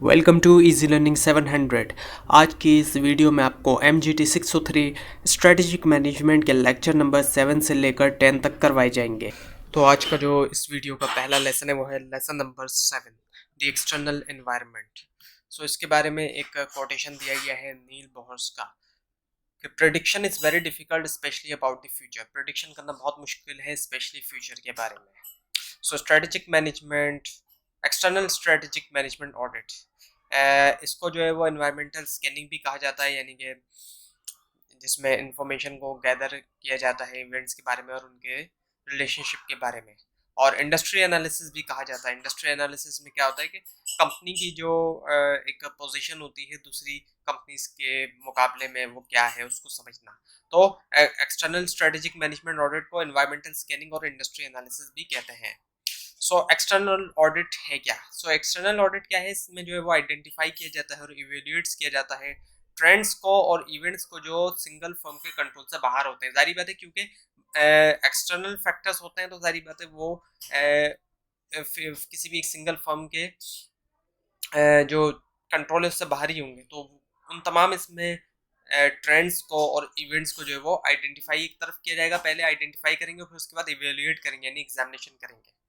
Welcome to easy learning 700। आज की इस वीडियो में आपको MGT 603 स्ट्रेटेजिक मैनेजमेंट के लेक्चर नंबर 7 से लेकर 10 तक करवाए जाएंगे। तो आज का जो इस वीडियो का पहला लेसन है वो है lesson number 7, the external environment. So इसके बारे में एक कोटेशन दिया गया है नील बोहर्स का कि prediction is very difficult specially about the future. Prediction करना बहुत मुश्किल है स्पेशली फ्यूचर के बारे में। So strategic management, external strategic management audit, इसको जो है वो एनवायरमेंटल स्कैनिंग भी कहा जाता है, यानी कि जिसमें इंफॉर्मेशन को गैदर किया जाता है इवेंट्स के बारे में और उनके रिलेशनशिप के बारे में। और इंडस्ट्री एनालिसिस भी कहा जाता है। इंडस्ट्री एनालिसिस में क्या होता है कि कंपनी की जो एक पोजीशन होती है दूसरी कंपनीज के मुकाबले में वो क्या है उसको समझना। तो एक्सटर्नल स्ट्रेटेजिक मैनेजमेंट ऑडिट को एनवायरमेंटल स्कैनिंग और इंडस्ट्री एनालिसिस भी कहते हैं। सो एक्सटर्नल ऑडिट है क्या? सो एक्सटर्नल ऑडिट क्या है? इसमें जो है वो आइडेंटिफाई किया जाता है और इवेल्युएट्स किया जाता है ट्रेंड्स को और इवेंट्स को जो सिंगल फर्म के कंट्रोल से बाहर होते हैं। जारी बात है क्योंकि एक्सटर्नल फैक्टर्स होते हैं तो जारी बात है वो किसी भी एक सिंगल फर्म के जो कंट्रोल है उससे बाहर ही होंगे। तो उन तमाम इसमें ट्रेंड्स को और इवेंट्स को जो है वो आइडेंटिफाई एक तरफ किया जाएगा। पहले आइडेंटिफाई करेंगे फिर उसके बाद इवेल्युएट करेंगे यानी एग्जामिनेशन करेंगे।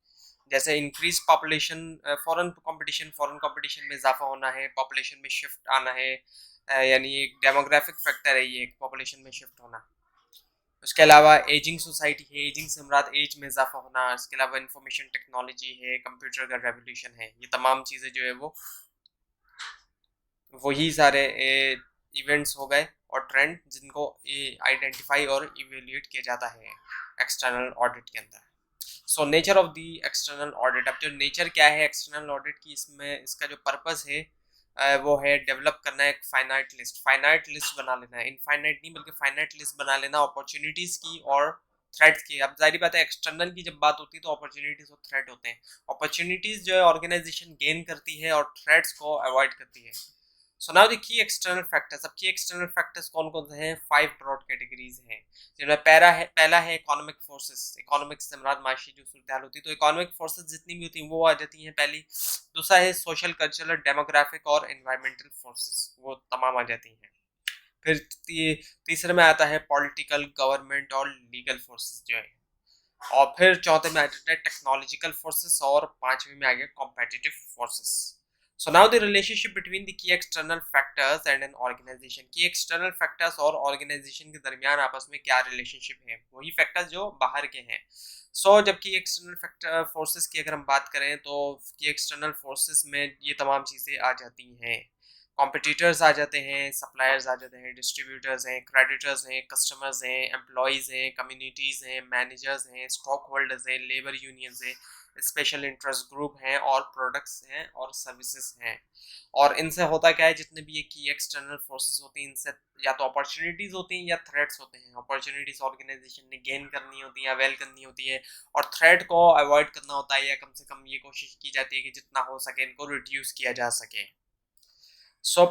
जैसे इंक्रीज पॉपुलेशन, फॉरेन कंपटीशन में इजाफा होना है, पॉपुलेशन में शिफ्ट आना है, यानी एक डेमोग्राफिक फैक्टर है ये, एक पॉपुलेशन में शिफ्ट होना। उसके अलावा एजिंग सोसाइटी है, एजिंग से मुराद एज में इजाफा होना। इसके अलावा इंफॉर्मेशन टेक्नोलॉजी है, कंप्यूटर का रेवोल्यूशन है। ये तमाम चीज़ें जो है वो वही सारे इवेंट्स हो गए और ट्रेंड जिनको आइडेंटिफाई और इवेल्युएट किया जाता है एक्सटर्नल ऑडिट के अंदर। So nature of the external audit, अब जो नेचर क्या है एक्सटर्नल ऑडिट की, इसमें इसका जो पर्पस है वो है डेवलप करना है एक फाइनाइट लिस्ट बना लेना है। इनफाइनाइट नहीं बल्कि फाइनाइट लिस्ट बना लेना अपॉर्चुनिटीज़ की और थ्रेट्स की। अब जाहिर बात है एक्सटर्नल की जब बात होती है तो अपॉर्चुनिटीज़ और थ्रेट होते हैं। अपॉर्चुनिटीज़ जो है ऑर्गेनाइजेशन गेन करती है और थ्रेट्स को अवॉइड करती है। So now the key external factors. अब की एक्सटर्नल फैक्टर्स कौन कौन से हैं? 5 ब्रॉड कैटेगरीज हैं जिनमें पहला है इकोनॉमिक फोर्सेस। इकोनॉमिक्स से मुराद माशी जो सूरत होती है, तो इकोनॉमिक फोर्सेस जितनी भी होती हैं वो आ जाती हैं पहली। दूसरा है सोशल, कल्चरल, डेमोग्राफिक और एनवायरमेंटल फोर्सेस, वो तमाम आ जाती हैं। फिर तीसरे में आता है पॉलिटिकल, गवर्नमेंट और लीगल फोर्सेस जो है। और फिर चौथे में आ जाता है टेक्नोलॉजिकल फोर्सेस और पांचवें में आ गया competitive forces. So now the relationship between the key external factors and an organization. Key external factors और organization के दरमियान आपस में क्या relationship है? वही factors जो बाहर के हैं। जब key external factor forces की अगर हम बात करें तो key external forces में ये तमाम चीज़ें आ जाती हैं। कॉम्पिटिटर्स आ जाते हैं, सप्लायर्स आ जाते हैं, डिस्ट्रीब्यूटर्स हैं, क्रेडिटर्स हैं, कस्टमर्स हैं, एम्प्लॉयज़ हैं, कम्युनिटीज़ हैं, मैनेजर्स हैं, स्टॉक होल्डर्स हैं, लेबर यूनियंस हैं, स्पेशल इंटरेस्ट ग्रुप हैं और प्रोडक्ट्स हैं और सर्विसेज हैं। और इनसे होता क्या है, जितने भी ये की एक्सटर्नल फोर्सेस होती हैं इनसे या तो अपॉर्चुनिटीज़ होती हैं या थ्रेट्स होते हैं। अपॉर्चुनिटीज़ ऑर्गेनाइजेशन ने गेन करनी होती है, अवेल करनी होती है, और थ्रेट को अवॉइड करना होता है या कम से कम ये कोशिश की जाती है कि जितना हो सके इनको रिड्यूस किया जा सके।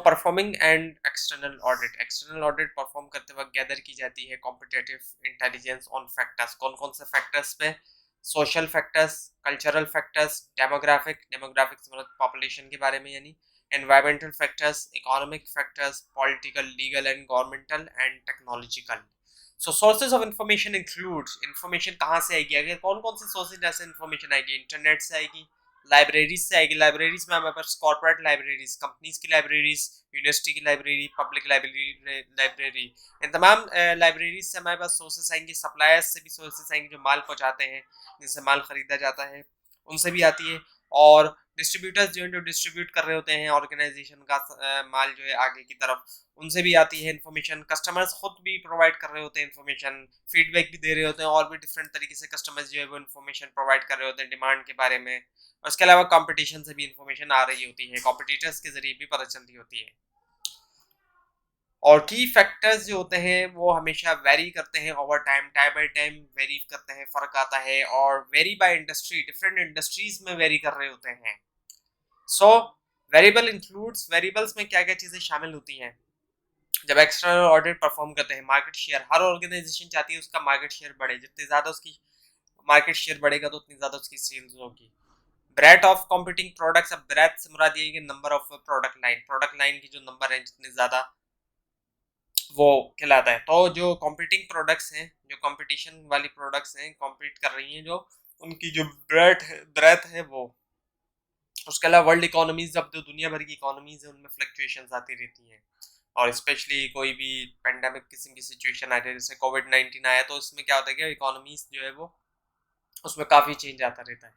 Performing and external audit perform करते वक्त गैदर की जाती है कॉम्पिटिटिव इंटेलिजेंस ऑन फैक्टर्स। कौन कौन से फैक्टर्स पे? Social factors, cultural factors, demographic population के बारे में, यानी environmental factors, economic factors, political, legal and governmental and technological. Sources of information includes, information कहाँ से आएगी? अगर कौन कौन से सोर्सेज ऐसे इंफॉर्मेशन आएगी? इंटरनेट से आएगी, लाइब्रेरीज से आएगी। लाइब्रेरीज में हमारे पास कॉर्पोरेट लाइब्रेरीज, कंपनीज की लाइब्रेरीज, यूनिवर्सिटी की लाइब्रेरी, पब्लिक लाइब्रेरी, इन तमाम लाइब्रेरीज से हमारे पास सोर्सेस आएंगी। सप्लायर्स से भी सोर्सेस आएंगे जो माल पहुंचाते हैं, जिनसे माल खरीदा जाता है, उनसे भी आती है। और डिस्ट्रीब्यूटर्स जो डिस्ट्रीब्यूट कर रहे होते हैं ऑर्गेनाइजेशन का माल जो है आगे की तरफ, उनसे भी आती है इन्फॉर्मेशन। कस्टमर्स खुद भी प्रोवाइड कर रहे होते हैं इन्फॉर्मेशन, फीडबैक भी दे रहे होते हैं, और भी डिफरेंट तरीके से कस्टमर्स जो है वो इन्फॉर्मेशन प्रोवाइड कर रहे होते हैं डिमांड के बारे में। उसके अलावा कंपटीशन से भी इंफॉर्मेशन आ रही होती है, कॉम्पिटिटर्स के जरिए भी पता चल रही होती है। और की फैक्टर्स जो होते हैं वो हमेशा वेरी करते हैं over time, time by time very करते हैं, फर्क आता है। और very by industry, different industries में वेरी कर रहे होते हैं। वेरिएबल इंक्लूड्स, वेरिएबल्स में क्या क्या चीज़ें शामिल होती हैं जब एक्सटर्नल ऑडिट परफॉर्म करते हैं? मार्केट शेयर, हर ऑर्गेनाइजेशन चाहती है उसका मार्केट शेयर बढ़े, जितनी ज़्यादा उसकी मार्केट शेयर बढ़ेगा तो उतनी ज़्यादा उसकी सेल्स होगी। ब्रेथ ऑफ कॉम्पिटिंग प्रोडक्ट्स, अब ब्रेथ से मुराद ये है कि नंबर ऑफ प्रोडक्ट लाइन की जो नंबर है जितने ज़्यादा वो कहलाता है। तो जो कॉम्पिटिंग प्रोडक्ट्स हैं, जो कंपटीशन वाली प्रोडक्ट्स हैं, कॉम्पीट कर रही हैं, जो उनकी जो ब्रेथ है वो। उसके अलावा वर्ल्ड इकोनॉमीज, अब जो दुनिया भर की इकोनॉमीज है उनमें फ्लक्चुएशंस आती रहती हैं, और स्पेशली कोई भी पेंडेमिक किस्म की सिचुएशन आ जाए, जैसे कोविड-19 आया, तो इसमें क्या होता है कि इकोनॉमीज जो है वो उसमें काफ़ी चेंज आता रहता है।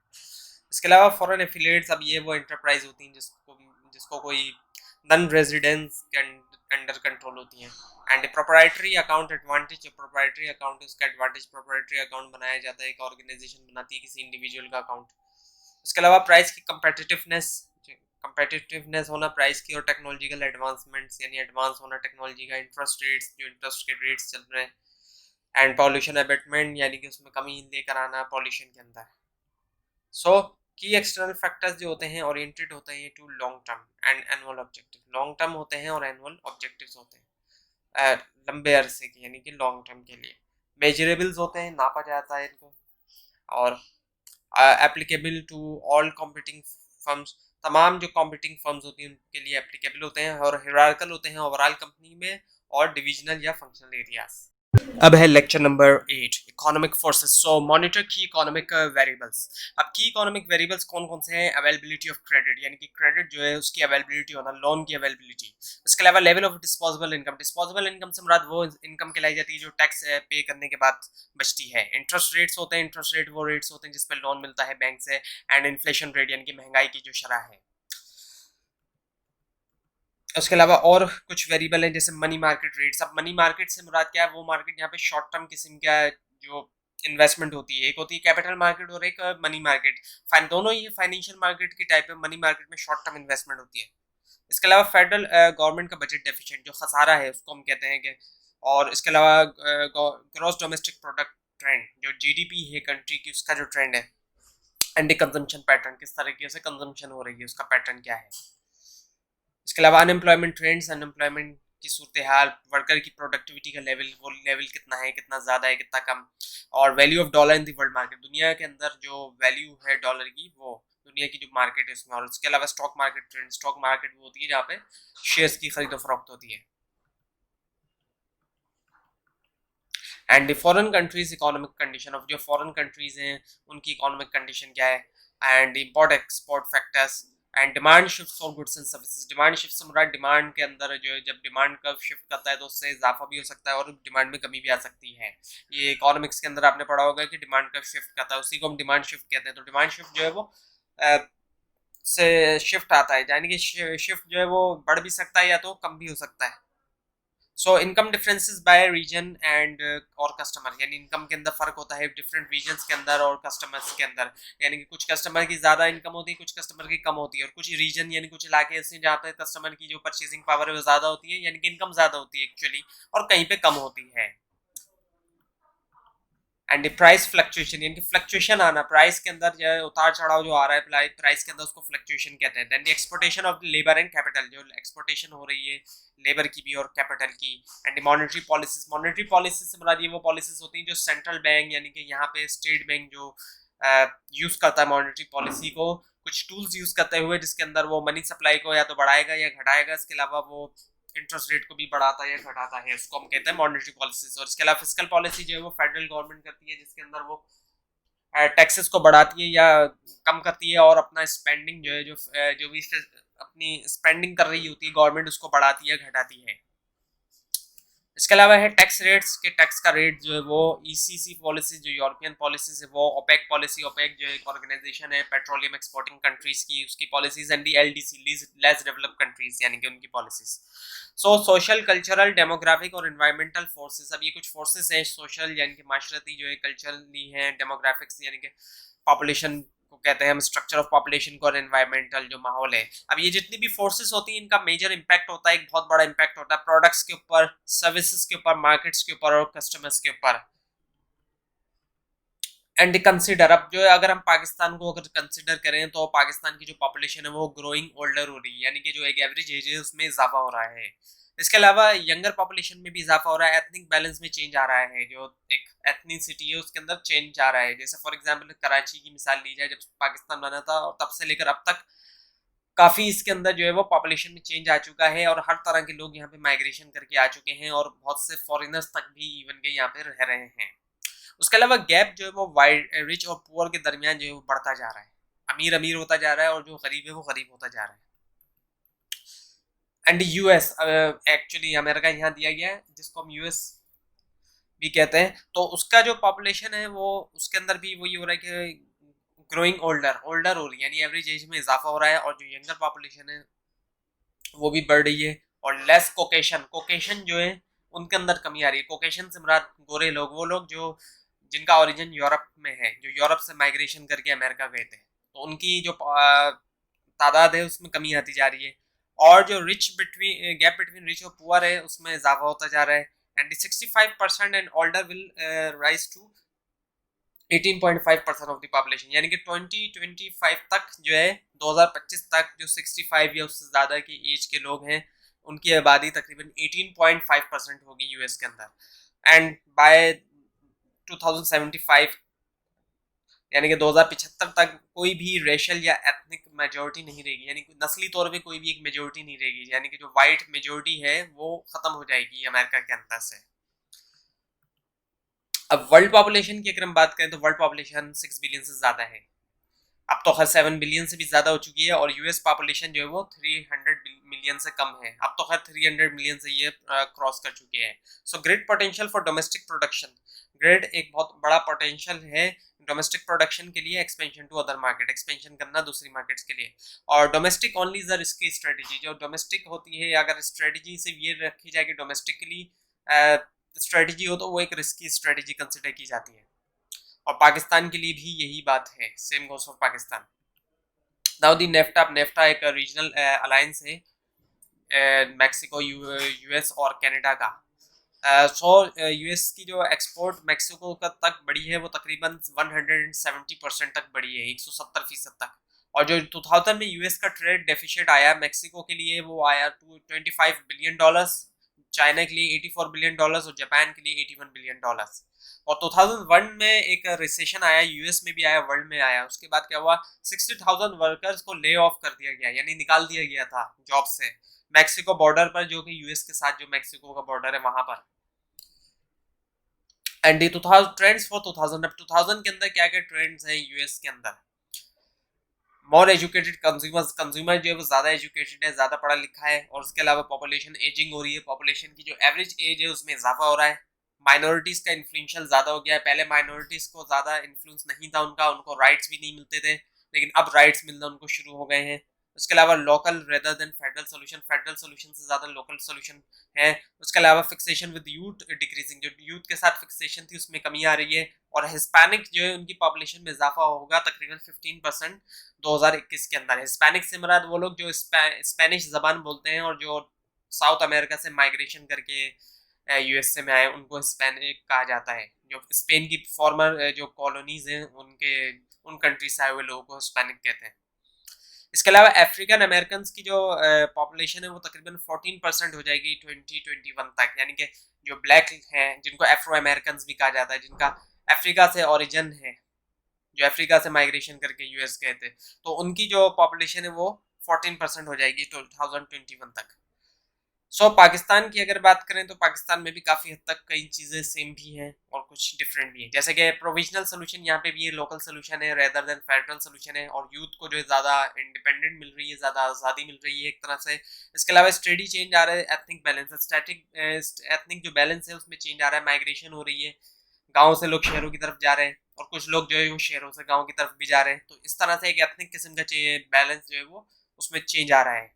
इसके अलावा फॉरेन एफिलिएट्स, अब ये वो एंटरप्राइज होती हैं जिसको जिसको कोई नॉन रेजिडेंट्स के अंडर कंट्रोल होती हैं। एंड प्रोप्राइटरी अकाउंट एडवांटेज, जो प्रोप्राइटरी अकाउंट है उसका एडवांटेज, प्रोप्राइटरी अकाउंट बनाया जाता है, एक ऑर्गेनाइजेशन बनाती है किसी इंडिविजुअल का अकाउंट। इसके अलावा प्राइस की कंपेटिटिवनेस होना प्राइस की, और टेक्नोलॉजिकल एडवांसमेंट्स यानी एडवांस होना टेक्नोलॉजी का, इंटरेस्ट रेट्स जो इंटरेस्ट के रेट्स चल रहे हैं, एंड पॉल्यूशन अबेटमेंट यानी कि उसमें कमी लेकर आना पॉल्यूशन के अंदर। सो की एक्सटर्नल फैक्टर्स जो होते हैं ओरिएंटेड होते हैं to long term and annual objective, long term होते हैं और एनुअल ऑब्जेक्टिव्स होते हैं लंबे अरसे के यानी कि लॉन्ग टर्म के लिए। मेजरेबल्स होते हैं, नापा जाता है इनको, और applicable to all competing firms, तमाम जो कॉम्पिटिंग फर्म्स होती हैं उनके लिए एप्लीकेबल होते हैं, और हिरार्कल होते हैं ओवरऑल कंपनी में, और डिविजनल या फंक्शनल एरियाज। अब है lecture number 8, economic forces. So monitor की इकोनॉमिक वेरिएबल्स। अब की इकोनॉमिक वेरिएबल्स कौन कौन से हैं? अवेलेबिलिटी ऑफ क्रेडिट यानी कि क्रेडिट जो है उसकी अवेलेबिलिटी होना, लोन की अवेलेबिलिटी। इसके अलावा level of disposable income, disposable income से मुराद वो इनकम कहलाई जाती है जो टैक्स पे करने के बाद बचती है। इंटरेस्ट रेट्स होते हैं, इंटरेस्ट रेट वो रेट्स होते हैं जिस पर लोन मिलता है बैंक से। एंड इन्फ्लेशन रेट यानी कि महंगाई की जो शरह है। उसके अलावा और कुछ वेरिएबल हैं जैसे मनी मार्केट रेट्स। अब मनी मार्केट से मुराद क्या है? वो मार्केट यहाँ पे शॉर्ट टर्म किस्म का जो इन्वेस्टमेंट होती है, एक होती है कैपिटल मार्केट और एक मनी मार्केट। दोनों ही फाइनेंशियल मार्केट की टाइप है। मनी मार्केट में शॉर्ट टर्म इन्वेस्टमेंट होती है। इसके अलावा फेडरल गवर्नमेंट का बजट डेफिशिएंट जो खसारा है उसको हम कहते हैं कि, और इसके अलावा ग्रॉस डोमेस्टिक प्रोडक्ट ट्रेंड जो जीडीपी है कंट्री की उसका जो ट्रेंड है। एंड कंजम्पशन पैटर्न, किस तरीके से कंजम्पशन हो रही है उसका पैटर्न क्या है। इसके अलावा अनएम्प्लॉयमेंट ट्रेंड्स, अनएम्प्लॉयमेंट की सूरत हाल, वर्कर की प्रोडक्टिविटी का लेवल, वो लेवल कितना है, कितना ज़्यादा है, कितना कम, और value of dollar in the world market, दुनिया के अंदर जो वैल्यू है डॉलर की वो दुनिया की जो मार्केट है उसमें। और इसके अलावा stock market trend, stock market वो होती है जहाँ पे शेयर्स की खरीदो फरोख्त होती है। And foreign countries economic condition, of जो फॉरेन कंट्रीज हैं उनकी इकोनॉमिक कंडीशन क्या है। And import export factors, and demand shift for goods and services. Demand shift से मुराद डिमांड के अंदर जो है, जब डिमांड कर्व शिफ्ट करता है तो उससे इजाफा भी हो सकता है और डिमांड में कमी भी आ सकती है। ये इकोनॉमिक्स के अंदर आपने पढ़ा होगा कि डिमांड कर्व शिफ्ट करता है, उसी को हम डिमांड शिफ्ट कहते हैं। तो डिमांड शिफ्ट जो है वो से शिफ्ट आता है, यानी कि शिफ्ट जो है वो बढ़ भी सकता है या तो कम भी हो सकता है। So income differences by region and और कस्टमर, यानी इनकम के अंदर फर्क होता है डिफरेंट रीजन्स के अंदर और कस्टमर्स के अंदर। यानी कि कुछ कस्टमर की ज़्यादा इनकम होती है, कुछ कस्टमर की कम होती है, और कुछ रीजन यानी कुछ इलाके ऐसे जहाँ पे कस्टमर की जो परचेसिंग पावर है वो ज़्यादा होती है, यानी कि इनकम ज़्यादा होती है एक्चुअली, और कहीं पे कम होती है। एंड प्राइस फ्लक्चुएशन यानी कि फ्लक्चुएशन आना, प्राइस के अंदर जो है उतार चढ़ाव जो आ रहा है प्राइस के अंदर, उसको फ्लक्चुएशन कहते हैं। Then the exportation of labour and capital, जो एक्सपोर्टेशन हो रही है लेबर की भी और कैपिटल की। And monetary policies, monetary policies से मुराद ये वो पॉलिसीज होती हैं जो सेंट्रल बैंक यानी कि यहाँ पे स्टेट बैंक जो यूज करता है मॉनेटरी पॉलिसी को, कुछ टूल्स यूज करते हुए जिसके अंदर वो मनी सप्लाई को या तो बढ़ाएगा या घटाएगा। इसके अलावा वो इंटरेस्ट रेट को भी बढ़ाता है या घटाता है, उसको हम कहते हैं मॉनेटरी पॉलिसीज। और इसके अलावा फिस्कल पॉलिसी जो है वो फेडरल गवर्नमेंट करती है, जिसके अंदर वो टैक्सेस को बढ़ाती है या कम करती है, और अपना स्पेंडिंग जो है जो भी अपनी स्पेंडिंग कर रही होती है गवर्नमेंट उसको बढ़ाती है घटाती है। इसके अलावा है टैक्स रेट्स के, टैक्स का रेट जो है वो ईसीसी पॉलिसी जो यूरोपियन पॉलिसीज है वो, ओपेक पॉलिसी, ओपेक जो एक ऑर्गेनाइजेशन है पेट्रोलियम एक्सपोर्टिंग कंट्रीज की, उसकी policies. And the LDC, less developed countries यानी कि उनकी पॉलिसीज। सो सोशल, कल्चरल, डेमोग्राफिक और एनवायरमेंटल फोर्सेस, अब ये कुछ फोर्सेस हैं सोशल यानी कि माशरती जो है, कल्चरली है, डेमोग्राफिक्स यानी कि पॉपुलेशन को कहते हैं हम, स्ट्रक्चर ऑफ पॉपुलेशन को, और एनवायरमेंटल जो माहौल है। अब ये जितनी भी फोर्सेस होती हैं इनका मेजर इंपैक्ट होता है, एक बहुत बड़ा इंपैक्ट होता है प्रोडक्ट्स के ऊपर, सर्विसेज के ऊपर, मार्केट्स के ऊपर और कस्टमर्स के ऊपर। एंड कंसिडर, अब जो है अगर हम पाकिस्तान को अगर कंसिडर करें तो पाकिस्तान की जो पॉपुलेशन है वो ग्रोइंग ओल्डर हो रही है, यानी कि जो एक एवरेज एज है उसमें इजाफा हो रहा है। इसके अलावा यंगर पॉपुलेशन में भी इजाफा हो रहा है, एथनिक बैलेंस में चेंज आ रहा है, जो एक एथनिसिटी है उसके अंदर चेंज आ रहा है। जैसे फॉर एग्जांपल कराची की मिसाल ली जाए, जब पाकिस्तान बना था और तब से लेकर अब तक काफ़ी इसके अंदर जो है वो पॉपुलेशन में चेंज आ चुका है और हर तरह के लोग यहाँ पे माइग्रेशन करके आ चुके हैं और बहुत से फॉरेनर्स तक भी इवन के यहाँ पे रह रहे हैं। उसके अलावा गैप जो है वो वाइड रिच और पुअर के दरमियान जो है वो बढ़ता जा रहा है, अमीर अमीर होता जा रहा है और जो गरीब है वो गरीब होता जा रहा है। एंड यूएस, एक्चुअली अमेरिका यहाँ दिया गया है जिसको हम यूएस भी कहते हैं, तो उसका जो पॉपुलेशन है वो उसके अंदर भी वही हो रहा है कि ग्रोइंग ओल्डर ओल्डर हो रही है, यानी एवरेज एज में इजाफा हो रहा है और जो यंगर पॉपुलेशन है वो भी बढ़ रही है। और लेस कोकेशन कोकेशन जो है उनके अंदर कमी आ रही है। कोकेशन से मुराद गोरे लोग, वो लोग जो जिनका ओरिजिन यूरोप में है, जो यूरोप से माइग्रेशन करके अमेरिका गए थे, तो उनकी जो तादाद है उसमें कमी आती जा रही है। और जो rich between gap between rich और पुअर है उसमें इजाफा होता जा रहा है। And 65% and older will rise to 18.5% of the population, यानी कि 2025 तक जो है 2025 तक जो 65 या उससे ज़्यादा की एज के लोग हैं उनकी आबादी तकरीबन 18.5% होगी यूएस के अंदर। एंड बाय 2075 यानी कि 2075 तक कोई भी रेशल या एथनिक मेजोरिटी नहीं रहेगी, यानी कि नस्ली तौर पे कोई भी एक मेजोरिटी नहीं रहेगी, यानी कि जो वाइट मेजोरिटी है वो खत्म हो जाएगी अमेरिका के अंदर से। अब वर्ल्ड पॉपुलेशन की अगर हम बात करें तो वर्ल्ड पॉपुलेशन 6 बिलियन से ज़्यादा है, अब तो खैर 7 बिलियन से भी ज़्यादा हो चुकी है। और यूएस पॉपुलेशन जो है वो 300 मिलियन से कम है, अब तो खैर 300 मिलियन से ये क्रॉस कर चुके हैं। So great potential for domestic production, great एक बहुत बड़ा पोटेंशियल है डोमेस्टिक प्रोडक्शन के लिए, expansion to other market, expansion करना दूसरी मार्केट्स के लिए। और domestic only is a risky strategy, जो डोमेस्टिक होती है अगर स्ट्रेटेजी से ये रखी जाए कि डोमेस्टिकली स्ट्रेटेजी हो तो वो एक रिस्की स्ट्रेटेजी कंसिडर की जाती है। और पाकिस्तान के लिए भी यही बात है, same goes for Pakistan. Now the NAFTA, NAFTA एक रीजनल अलायंस है मैक्सिको यूएस और कनाडा का। सो यूएस की जो एक्सपोर्ट मैक्सिको का तक बढ़ी है वो तकरीबन 170% तक बढ़ी है, 170% तक। और जो 2000 में यूएस का ट्रेड डेफिशिएट आया मैक्सिको के लिए वो आया $25 बिलियन, चाइना के लिए $84 बिलियन और जापान के लिए $81 बिलियन। और 2001 में एक रिसेशन आया, यूएस में भी आया, वर्ल्ड में आया। उसके बाद क्या हुआ, 60,000 वर्कर्स को ले ऑफ कर दिया गया, यानी निकाल दिया गया था जॉब से मैक्सिको बॉर्डर पर, जो कि यूएस के साथ जो मैक्सिको का बॉर्डर है वहां पर। एंड 2000 ट्रेंड्स फॉर 2000, अब 2000 के अंदर क्या क्या ट्रेंड्स हैं यूएस के अंदर। मोर एजुकेटेड कंज्यूमर्स, कंज्यूमर जो है वो ज़्यादा एजुकेटेड है, ज़्यादा पढ़ा लिखा है। और उसके अलावा पॉपुलेशन एजिंग हो रही है, पॉपुलेशन की जो एवरेज एज है उसमें इजाफा हो रहा है। माइनॉरिटीज़ का इन्फ्लुएंशियल ज़्यादा हो गया है, पहले माइनॉरिटीज़ को ज़्यादा इन्फ्लुएंस नहीं था उनका, उनको राइट्स भी नहीं मिलते थे, लेकिन अब राइट्स मिलना उनको शुरू हो गए हैं। उसके अलावा local rather than federal solution, federal solution से ज़्यादा लोकल सोल्यूशन है। उसके अलावा फिक्सेशन विद यूथ डिक्रीजिंग, जो यूथ के साथ फिक्सेशन थी उसमें कमी आ रही है। और हिस्पैनिक जो है उनकी पॉपुलेशन में इजाफा होगा तकरीबन 15% 2021 के अंदर। हिस्पैनिक से मुराद वो लोग जो स्पेनिश जबान बोलते हैं और जो साउथ अमेरिका से माइग्रेशन करके यूएसए में आए उनको हिस्पैनिक कहा जाता है। जो स्पेन की फॉर्मर जो कॉलोनीज हैं उनके उन कंट्री से आए हुए लोगों को हिस्पैनिक कहते हैं। इसके अलावा अफ्रीकन अमेरिकन की जो पॉपुलेशन है वो तकरीबन 14% हो जाएगी 2021 तक, यानी कि जो ब्लैक हैं जिनको एफ्रो अमेरिकन भी कहा जाता है, जिनका अफ्रीका से ओरिजिन है, जो अफ्रीका से माइग्रेशन करके यूएस गए थे, तो उनकी जो पॉपुलेशन है वो 14% हो जाएगी 2021 तक। सो पाकिस्तान की अगर बात करें तो पाकिस्तान में भी काफ़ी हद तक कई चीज़ें सेम भी हैं और कुछ डिफरेंट भी हैं, जैसे कि प्रोविजनल सोल्यूशन यहाँ पे भी ये लोकल सोल्यूशन है रेदर देन फेडरल सोल्यूशन है। और यूथ को जो ज़्यादा इंडिपेंडेंट मिल रही है, ज़्यादा आज़ादी मिल रही है एक तरह से। इसके अलावा स्टडी चेंज आ रहा है, एथनिक बैलेंस, स्टैटिक एथनिक जो बैलेंस है उसमें चेंज आ रहा है, माइग्रेशन हो रही है, गाँव से लोग शहरों की तरफ जा रहे हैं और कुछ लोग जो है वो शहरों से गाँव की तरफ भी जा रहे हैं। तो इस तरह से एक एथनिक किस्म का बैलेंस जो है वो उसमें चेंज आ रहा है।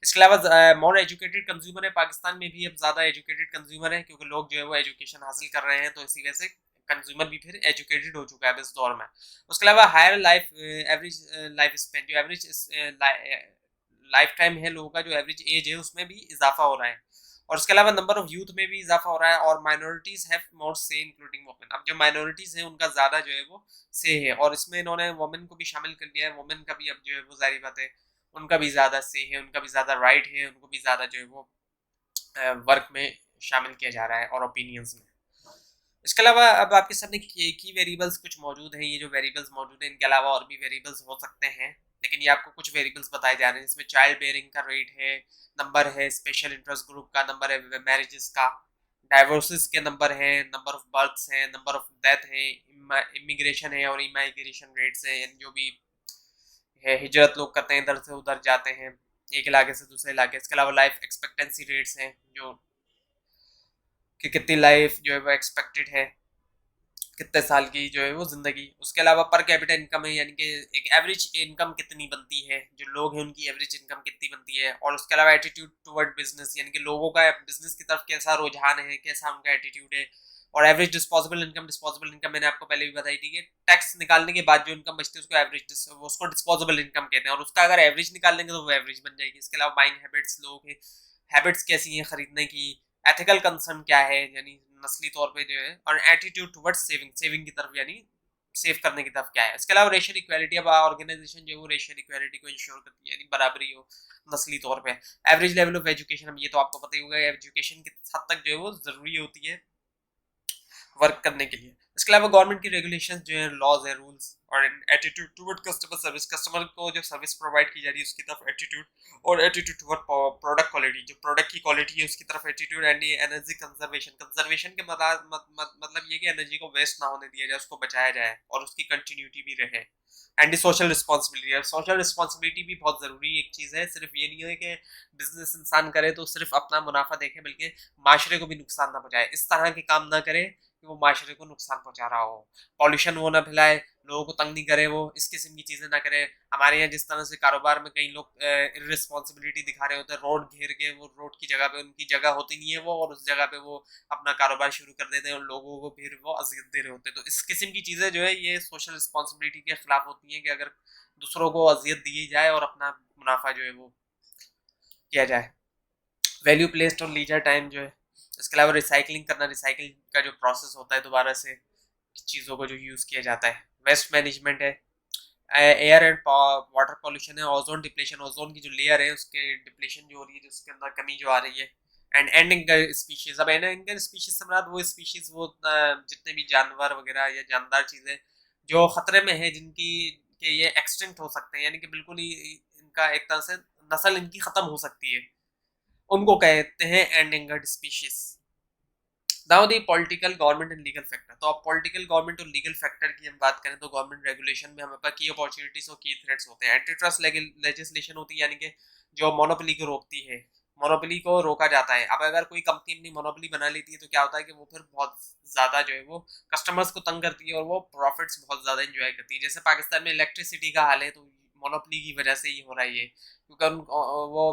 इसके अलावा मोर एजुकेटेड कंज्यूमर है, पाकिस्तान में भी अब ज़्यादा एजुकेटेड कंज्यूमर है क्योंकि लोग जो है वो एजुकेशन हासिल कर रहे हैं, तो इसी वजह से कंज्यूमर भी फिर एजुकेटेड हो चुका है इस दौर में। उसके अलावा higher life average life span, जो एवरेज लाइफ टाइम है लोगों का, जो एवरेज एज है उसमें भी इजाफा हो रहा है। और उसके अलावा नंबर ऑफ यूथ में भी इजाफा हो रहा है। और माइनॉरिटीज हैव मोर से इंक्लूडिंग वुमेन, अब जो माइनॉरिटीज हैं उनका ज़्यादा जो है वो से है, और इसमें इन्होंने वुमेन को भी शामिल कर लिया है। वुमेन का भी अब जो है वो जारी बात है उनका भी ज़्यादा से है, उनका भी ज़्यादा राइट है, उनको भी ज़्यादा जो है वो वर्क में शामिल किया जा रहा है और ओपिनियंस में। इसके अलावा अब आपके सामने की वेरिएबल्स कुछ मौजूद हैं। ये जो वेरिएबल्स मौजूद हैं इनके अलावा और भी वेरिएबल्स हो सकते हैं, लेकिन ये आपको कुछ वेरिएबल्स बताए जा रहे हैं जिसमें चाइल्ड बेयरिंग का रेट है, नंबर है, स्पेशल इंटरेस्ट ग्रुप का नंबर है, मैरिजेस का, डाइवोर्सेस के नंबर हैं, नंबर ऑफ बर्थ्स हैं, नंबर ऑफ डेथ है, इमिग्रेशन है और इमाइग्रेशन रेट्स हैं, यानी जो भी है हिजरत लोग करते हैं, इधर से उधर जाते हैं एक इलाके से दूसरे इलाके। इसके अलावा लाइफ एक्सपेक्टेंसी रेट्स हैं, जो कि कितनी लाइफ जो है वो एक्सपेक्टेड है, कितने साल की जो है वो ज़िंदगी। उसके अलावा पर कैपिटा इनकम है, यानी कि एक एवरेज इनकम कितनी बनती है, जो लोग हैं उनकी एवरेज इनकम कितनी बनती है। और उसके अलावा एटीट्यूड टुवर्ड बिजनेस, यानी कि लोगों का बिजनेस की तरफ कैसा रुझान है, कैसा उनका एटीट्यूड है। और एवरेज डिस्पोजेबल इनकम मैंने आपको पहले भी बताई थी कि टैक्स निकालने के बाद जो इनकम बचती है उसको एवरेज, उसको डिस्पोजेबल इनकम कहते हैं, और उसका अगर एवरेज निकाल लेंगे तो वो एवरेज बन जाएगी। इसके अलावा बाइंग हैबिट्स, लोगों के हैबिट्स कैसी हैं खरीदने की, एथिकल कंसर्न क्या है, यानी नस्ली तौर पे जो है, और एटीट्यूड टुवर्ड्स सेविंग की तरफ, यानी सेव करने की तरफ क्या है। इसके अलावा रेशियल इक्वालिटी, अब ऑर्गेनाइजेशन जो है वो रेशियल इक्वालिटी को इंश्योर करती है, यानी बराबरी हो नस्ली तौर पे। एवरेज लेवल ऑफ एजुकेशन, अब ये तो आपको पता ही होगा एजुकेशन किस हद तक जो है वो जरूरी होती है वर्क करने के लिए। इसके अलावा गवर्नमेंट की रेगुलेशन जो है, लॉज है, रूल्स, और attitude toward customer service, customer को जो सर्विस प्रोवाइड की जा रही है उसकी तरफ एटीट्यूड, और एटीट्यूड टुवर्ड प्रोडक्ट क्वालिटी, जो प्रोडक्ट की क्वालिटी है उसकी तरफ एटीट्यूड। एंड एनर्जी कंजर्वेशन के मतलब ये कि एनर्जी को वेस्ट ना होने दिया जाए, उसको बचाया जाए और उसकी कंटिन्यूटी भी रहे। And social responsibility, social responsibility भी बहुत ज़रूरी एक चीज़ है। सिर्फ ये नहीं है कि बिजनेस इंसान करे तो सिर्फ अपना मुनाफा देखे, बल्कि माशरे को भी नुकसान ना पहुंचाए, इस तरह के काम ना करे कि वो माशरे को नुकसान पहुंचा रहा हो। पॉल्यूशन वो ना फैलाए, लोगों को तंग नहीं करे, वो इस किस्म की चीज़ें ना करे। हमारे यहाँ जिस तरह से कारोबार में कई लोग इररिस्पॉन्सिबिलिटी दिखा रहे होते हैं, रोड घेर के, वो रोड की जगह पे उनकी जगह होती नहीं है वो, और उस जगह पे वो अपना कारोबार शुरू कर देते हैं और लोगों को फिर वो अजियत दे रहे होते हैं। तो इस किस्म की चीज़ें जो है ये सोशल रिस्पॉन्सिबिलिटी के खिलाफ होती हैं, कि अगर दूसरों को अजियत दी जाए और अपना मुनाफा जो है वो किया जाए। Value placed on leisure time जो है। इसके अलावा रिसाइकलिंग करना, रिसाइकिल का जो प्रोसेस होता है दोबारा से चीज़ों को जो यूज़ किया जाता है। वेस्ट मैनेजमेंट है, एयर एंड वाटर पॉल्यूशन है, ओजोन डिप्लेशन, ओजोन की जो लेयर है उसके डिप्लेशन जो हो रही है, जो उसके अंदर कमी जो आ रही है। एंड एंडिंग स्पीशीज, अब एंडिंग स्पीशीज से मुराद वो स्पीशीज, वो जितने भी जानवर वगैरह या जानदार चीज़ें जो ख़तरे में है, जिनकी कि ये एक्सटिंक्ट हो सकते हैं, यानी कि बिल्कुल ही इनका एक तरह से नस्ल इनकी ख़त्म हो सकती है, उनको कहते हैं endangered species. Now the political government and legal factor, तो अब पॉलिटिकल गवर्नमेंट और लीगल फैक्टर की हम बात करें तो गवर्नमेंट रेगुलेशन में हमारे पास की अपॉर्चुनिटीज और की थ्रेट्स होते हैं। एंटी ट्रस्ट लेजिस्लेशन होती है, यानी कि जो मोनोपोली को रोकती है, मोनोपोली को रोका जाता है। अब अगर कोई कंपनी अपनी मोनोपोली बना लेती है तो क्या होता है कि वो फिर बहुत ज़्यादा जो है वो कस्टमर्स को तंग करती है और वो प्रॉफिट्स बहुत ज़्यादा इंजॉय करती है। जैसे पाकिस्तान में इलेक्ट्रिसिटी का हाल है, तो मोनोपोली की वजह से ही हो रहा है ये, क्योंकि वो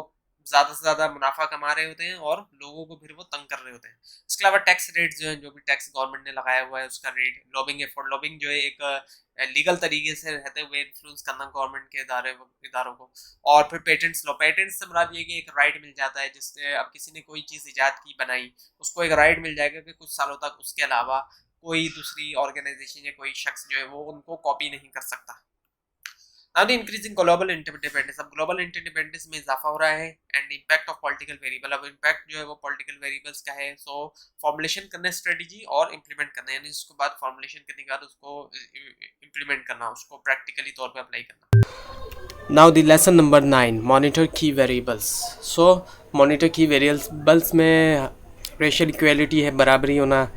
ज़्यादा से ज़्यादा मुनाफा कमा रहे होते हैं और लोगों को फिर वो तंग कर रहे होते हैं। इसके अलावा टैक्स रेट जो है, जो भी टैक्स गवर्नमेंट ने लगाया हुआ है उसका रेट। लॉबिंग एफर्ट, लॉबिंग जो है एक लीगल तरीके से रहते हुए इन्फ्लुएंस करना गवर्नमेंट के इदारों को। और फिर पेटेंट्स लॉ, पेटेंट्स से मुराद ये कि एक राइट मिल जाता है, जिससे अब किसी ने कोई चीज़ ईजाद की, बनाई, उसको एक राइट मिल जाएगा कि कुछ सालों तक उसके अलावा कोई दूसरी ऑर्गेनाइजेशन या कोई शख्स जो है वो उनको कॉपी नहीं कर सकता। अब इंक्रीजिंग ग्लोबल इंटरडिपेंडेंस, अब ग्लोबल इंटरडिपेंडेंस में इजाफा हो रहा है। And impact of political variable, अब इम्पैक्ट जो है वो पॉलिटिकल वेरिएबल्स का है। सो फॉर्मुलेशन करना स्ट्रेटजी और इम्प्लीमेंट करना, यानी उसके बाद फॉर्मुलेशन करने के बाद उसको इम्प्लीमेंट करना, उसको प्रैक्टिकली तौर पे अप्लाई करना। Now the lesson number 9, monitor की वेरिएबल्स। सो मॉनिटर की वेरिएबल्स में रेशियल इक्वालिटी है, बराबरी होना,